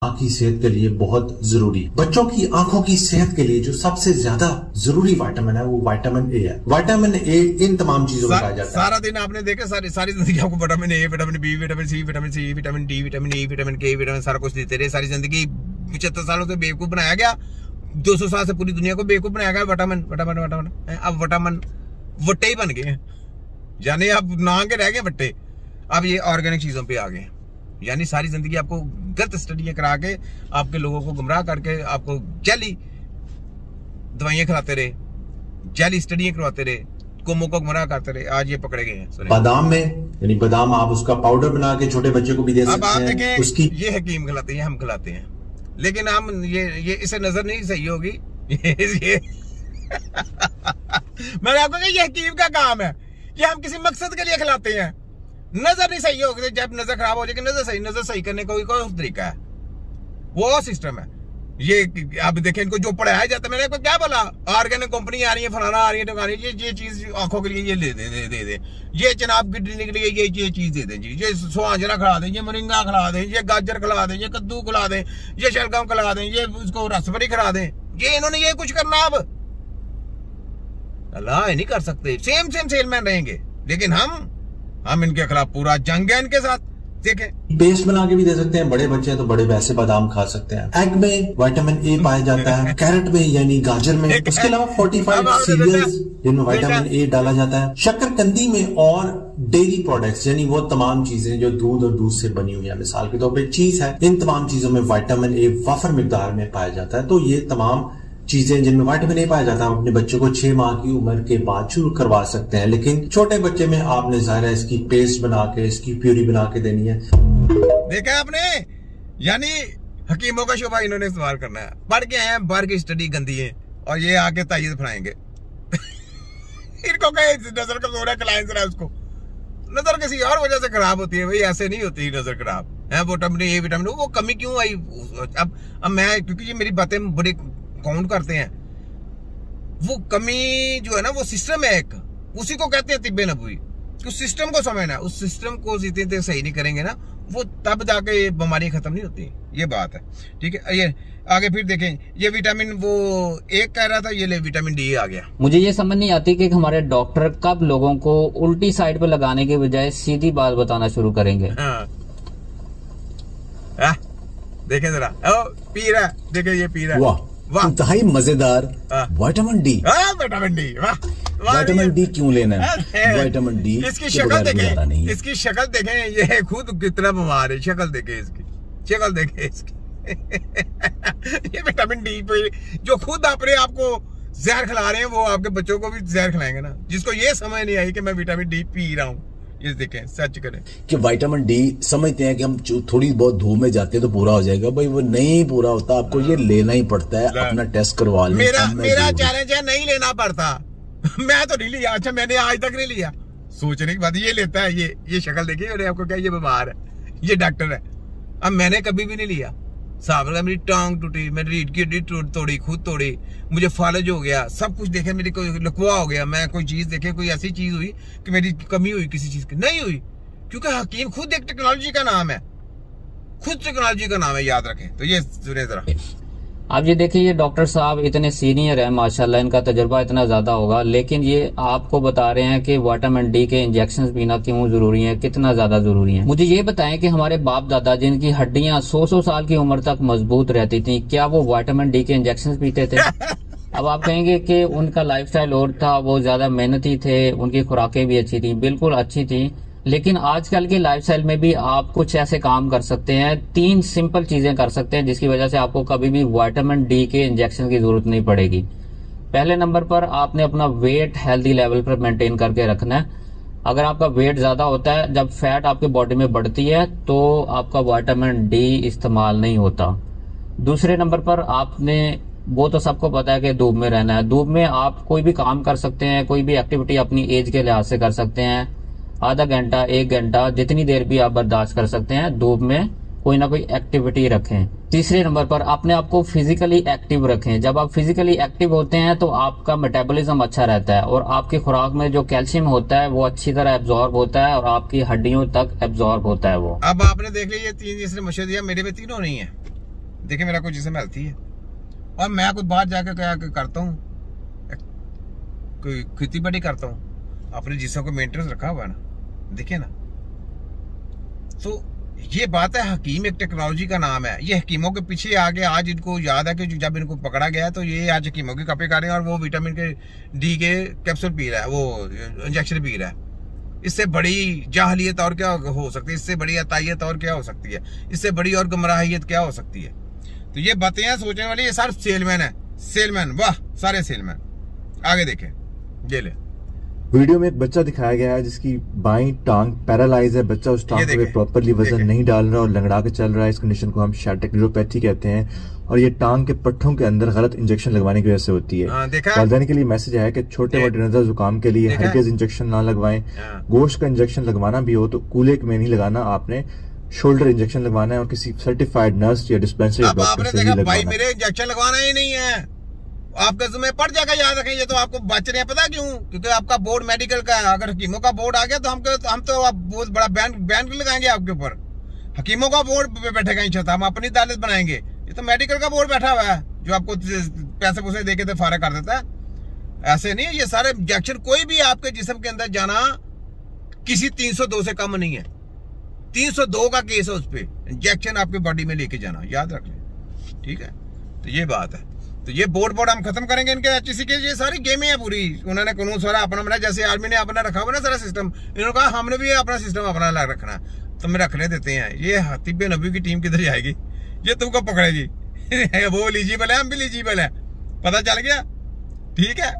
आँख की सेहत के लिए बहुत जरूरी। बच्चों की आंखों की सेहत के लिए जो सबसे ज्यादा जरूरी विटामिन है वो विटामिन ए है। विटामिन ए इन तमाम चीजों में पाया जाता है। सारा दिन आपने देखा सारी जिंदगी आपको vitamin A, vitamin B, vitamin C, vitamin D, vitamin E, vitamin K, vitamin सारा कुछ देते रहे। सारी जिंदगी 75 सालों से बेवकूफ बनाया गया, 200 साल से पूरी दुनिया को बेवकूफ बनाया गया। विटामिन अब विटामिन वट्टे ही बन गए हैं, यानी अब ना के रह गए वट्टे। अब ये ऑर्गेनिक चीजों पे आ गए, यानी सारी जिंदगी आपको गलत स्टडियां करा के आपके लोगों को गुमराह करके आपको जाली दवाइयां खिलाते रहे, जाली स्टडियां करवाते रहे, कौमों को गुमराह करते रहे। आज ये पकड़े गए हैं। बादाम में, यानी बादाम आप उसका पाउडर बना के छोटे बच्चे को भी दे सकते हैं। अब आप देखें, उसकी ये हकीम खिलाते हैं, हम खिलाते हैं, लेकिन हम ये इसे नजर नहीं सही होगी। मैंने आपको कहा ये हकीम का काम है, ये हम किसी मकसद के लिए खिलाते हैं। नजर नहीं सही होगी, जब नजर खराब हो जाएगी नजर सही करने का कोई तरीका है, वो सिस्टम है। ये आप देखें, इनको जो पढ़ाया जाता है, मैंने आपको क्या बोला, ऑर्गेनिक कंपनी आ रही है, फलाना आ रही है, टकानी, ये चीज आंखों के लिए ये दे, ये जनाब किडनी के लिए ये चीज दे दें जी, ये सुहांजना खिला दें, ये मोरिंगा खिला दें, ये गाजर खिला दें, ये कद्दू खिला दें, ये शलगम खिला दें, ये उसको रसभरी खिला दें। ये इन्होंने ये कुछ करना, अब अल्लाह नहीं कर सकते। सेम सेलमैन रहेंगे, लेकिन हम इनके खिलाफ पूरा जंग है इनके साथ। देखें, पेस्ट बना के भी दे सकते हैं। बड़े बच्चे हैं तो बड़े वैसे बादाम खा सकते हैं। एग में विटामिन ए पाया जाता है, कैरेट में यानी गाजर में, उसके अलावा 45 सीरियल्स जिनमें विटामिन ए डाला जाता है, शक्करकंदी में, और डेयरी प्रोडक्ट्स यानी वो तमाम चीजें जो दूध और दूध से बनी हुई है, मिसाल के तौर पे चीज है, इन तमाम चीजों में विटामिन ए वाफर मिकदार में पाया जाता है। तो ये तमाम चीजें जिनमें विटामिन ए पाया जाता है, अपने बच्चों को 6 माह की उम्र के बाद शुरू करवा सकते हैं। लेकिन छोटे बच्चे में आपने ज़ाहिर है इसकी पेस्ट बना के, इसकी प्यूरी बना के देनी है। देखा आपने, यानी हकीमों का शोभा इन्होंने इस्तेमाल करना है। पढ़ के आए हैं, बाहर की स्टडी गंदी है, और ये आके तायद फनाएंगे। इनको कहे नजर कमजोर है, क्लाइंस रहा है, उसको नजर किसी और वजह से खराब होती है भाई, ऐसे नहीं होती नजर खराब है। विटामिन ए, विटामिन वो कमी क्यों आई? अब मैं, क्योंकि ये मेरी बातें बड़ी काउंट करते हैं, वो कमी जो है ना, वो सिस्टम है एक, उसी को कहते हैं तिब्बे नबवी। उस सिस्टम को समझना है, उस सिस्टम को जितने देर सही नहीं करेंगे ना, वो तब जाके ये बीमारी खत्म नहीं होती। ये बात है, ठीक है। ये आगे फिर देखें, ये विटामिन वो एक कह रहा था, ये ले विटामिन डी आ गया। मुझे ये समझ नहीं आती कि हमारे डॉक्टर कब लोगों को उल्टी साइड पे लगाने के बजाय सीधी बात बताना शुरू करेंगे। देखें जरा, पी रहा है, देखें ये पी रहा है, वाह, इंतहाई मजेदार। Vitamin D, vitamin D, vitamin D क्यों लेना है? विटामिन डी इसकी शक्ल देखें, इसकी शक्ल देखें, ये खुद कितना बीमार है। शक्ल देखें इसकी, शक्ल देखें इसकी। ये विटामिन डी पे जो खुद अपने आप को जहर खिला रहे हैं, वो आपके बच्चों को भी जहर खिलाएंगे ना, जिसको ये समझ नहीं आई कि मैं विटामिन डी पी रहा हूँ। ये देखें, सर्च करें कि विटामिन डी समझते हैं कि हम थोड़ी बहुत धूप में जाते हैं तो पूरा हो जाएगा। भाई वो नहीं पूरा होता, आपको ये लेना ही पड़ता है। अपना टेस्ट करवा लें। मेरा चैलेंज है, नहीं लेना पड़ता। मैं तो नहीं लिया। अच्छा, मैंने आज तक नहीं लिया। सोचने के बाद ये लेता है, ये शक्ल देखिए, और आपको क्या, ये बीमार है, ये डॉक्टर है। अब मैंने कभी भी नहीं लिया। साहब, मेरी टांग टूटी, मेरी रीढ़ की हड्डी तोड़ी, खुद तोड़ी, मुझे फालज हो गया, सब कुछ देखे, मेरी कोई लकवा हो गया। मैं कोई चीज देखे, कोई ऐसी चीज हुई कि मेरी कमी हुई, किसी चीज की नहीं हुई, क्योंकि हकीम खुद एक टेक्नोलॉजी का नाम है, खुद टेक्नोलॉजी का नाम है, याद रखें। तो ये सुने जरा। आप ये देखिए, ये डॉक्टर साहब इतने सीनियर है माशाल्लाह, इनका तजुर्बा इतना ज्यादा होगा, लेकिन ये आपको बता रहे हैं कि विटामिन डी के इंजेक्शन पीना क्यों जरूरी है, कितना ज्यादा जरूरी है। मुझे ये बताएं कि हमारे बाप दादा जिनकी हड्डियां 100 साल की उम्र तक मजबूत रहती थी, क्या वो विटामिन डी के इंजेक्शन पीते थे? अब आप कहेंगे कि उनका लाइफस्टाइल और था, वो ज्यादा मेहनती थे, उनकी खुराकें भी अच्छी थी, बिल्कुल अच्छी थी, लेकिन आजकल के लाइफस्टाइल में भी आप कुछ ऐसे काम कर सकते हैं, 3 सिंपल चीजें कर सकते हैं जिसकी वजह से आपको कभी भी विटामिन डी के इंजेक्शन की जरूरत नहीं पड़ेगी। पहले नंबर पर आपने अपना वेट हेल्दी लेवल पर मेंटेन करके रखना है। अगर आपका वेट ज्यादा होता है, जब फैट आपके बॉडी में बढ़ती है, तो आपका विटामिन डी इस्तेमाल नहीं होता। दूसरे नंबर पर आपने, वो तो सबको पता है कि धूप में रहना है। धूप में आप कोई भी काम कर सकते हैं, कोई भी एक्टिविटी अपनी एज के लिहाज से कर सकते हैं, आधा घंटा, 1 घंटा, जितनी देर भी आप बर्दाश्त कर सकते हैं, धूप में कोई ना कोई एक्टिविटी रखें। तीसरे नंबर पर अपने आप को फिजिकली एक्टिव रखें। जब आप फिजिकली एक्टिव होते हैं तो आपका मेटाबॉलिज्म अच्छा रहता है, और आपकी खुराक में जो कैल्शियम होता है वो अच्छी तरह एब्जॉर्ब होता है, और आपकी हड्डियों तक एब्जॉर्ब होता है वो। अब आपने देख लिया, ये 3 जिसने मशवरा दिया, मेरे में तीनों नहीं है। देखिए मेरा कोई जिस्म हेल्थी है और मैं कोई बाहर जाकर क्या करता हूँ, कोई खेती बाड़ी करता हूँ, अपने जिस्म को मेंटेनेंस रखा हुआ है ना, देखिए ना। तो ये बात है, हकीम एक टेक्नोलॉजी का नाम है। ये हकीमों के पीछे आगे आज इनको याद है कि जब इनको पकड़ा गया तो ये आज हकीमों की कपे कर रहे हैं और वो विटामिन के डी के कैप्सूल पी रहा है, वो इंजेक्शन पी रहा है। इससे बड़ी जाहलियत और क्या हो सकती है, इससे बड़ी अतायत और क्या हो सकती है, इससे बड़ी और गुमराहियत क्या हो सकती है। तो ये बातें हैं सोचने वाली। ये सारे सेलमैन है, सेलमैन, वाह सारे सेलमैन। आगे देखें, ये ले वीडियो में एक बच्चा दिखाया गया है जिसकी बाईं टांग पैरालाइज है। बच्चा उस टांग पे प्रॉपरली वजन नहीं डाल रहा और लंगड़ा के चल रहा है। इस कंडीशन को हम शैटिक न्यूरोपैथी कहते हैं और ये टांग के पट्टों के अंदर गलत इंजेक्शन लगवाने की वजह से होती है। वालिदैन के लिए मैसेज है कि छोटे मोटे नजर जुकाम के लिए हरगिज इंजेक्शन ना लगवाएं। गोश्त का इंजेक्शन लगवाना भी हो तो कूले में नहीं लगाना, आपने शोल्डर इंजेक्शन लगवाना है और किसी सर्टिफाइड नर्स या डिस्पेंसरी डॉक्टर से ही लगवाना है। मेरे इंजेक्शन लगवाना ही नहीं है, आपका जिम्मे पड़ जाएगा, याद रखें। ये तो आपको बच रहे हैं, पता क्यों? क्योंकि आपका बोर्ड मेडिकल का है। अगर हकीमों का बोर्ड आ गया तो हम तो आप बहुत बड़ा बैन लगाएंगे आपके ऊपर। हकीमों का बोर्ड बैठेगा नहीं, हम अपनी अदालत बनाएंगे। ये तो मेडिकल का बोर्ड बैठा हुआ है जो आपको पैसे पूसे देके तो फारा कर देता है। ऐसे नहीं, ये सारे इंजेक्शन कोई भी आपके जिस्म के अंदर जाना किसी 302 से कम नहीं है। 302 का केस है उस पर इंजेक्शन आपके बॉडी में लेके जाना, याद रख लें, ठीक है। तो ये बात है। तो ये बोर्ड हम खत्म करेंगे इनके HEC के। ये सारी गेमें हैं पूरी, उन्होंने कानून सारा अपना बनाया। जैसे आर्मी ने अपना रखा हुआ ना सारा सिस्टम, इन्होंने कहा हमने भी अपना सिस्टम अपना रखना, तो मैं रखने देते हैं। ये तिब्बे नबी की टीम किधर जाएगी, ये तुमको पकड़ेगी। वो एलिजिबल है, हम भी एलिजिबल है, पता चल गया, ठीक है।